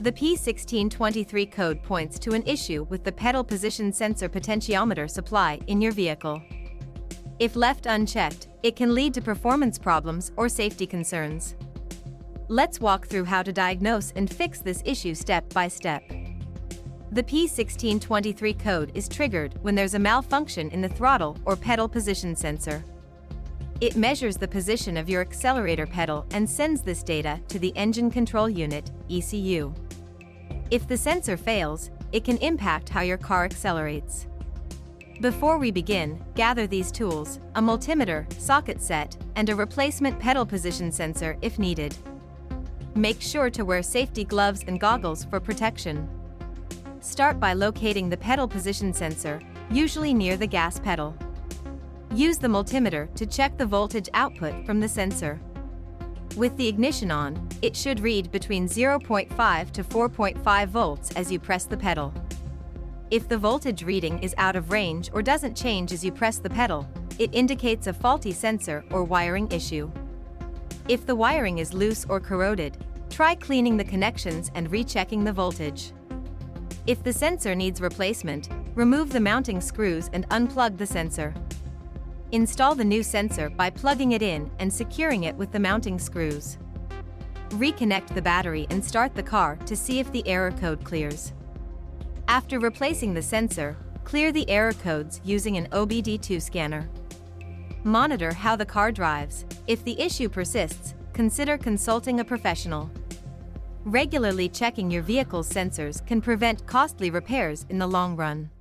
The P1623 code points to an issue with the pedal position sensor potentiometer supply in your vehicle. If left unchecked, it can lead to performance problems or safety concerns. Let's walk through how to diagnose and fix this issue step by step. The P1623 code is triggered when there's a malfunction in the throttle or pedal position sensor. It measures the position of your accelerator pedal and sends this data to the engine control unit, ECU. If the sensor fails, it can impact how your car accelerates. Before we begin, gather these tools: a multimeter, socket set, and a replacement pedal position sensor if needed. Make sure to wear safety gloves and goggles for protection. Start by locating the pedal position sensor, usually near the gas pedal. Use the multimeter to check the voltage output from the sensor. With the ignition on, it should read between 0.5 to 4.5 volts as you press the pedal. If the voltage reading is out of range or doesn't change as you press the pedal, it indicates a faulty sensor or wiring issue. If the wiring is loose or corroded, try cleaning the connections and rechecking the voltage. If the sensor needs replacement, remove the mounting screws and unplug the sensor. Install the new sensor by plugging it in and securing it with the mounting screws. Reconnect the battery and start the car to see if the error code clears. After replacing the sensor, clear the error codes using an OBD2 scanner. Monitor how the car drives. If the issue persists, consider consulting a professional. Regularly checking your vehicle's sensors can prevent costly repairs in the long run.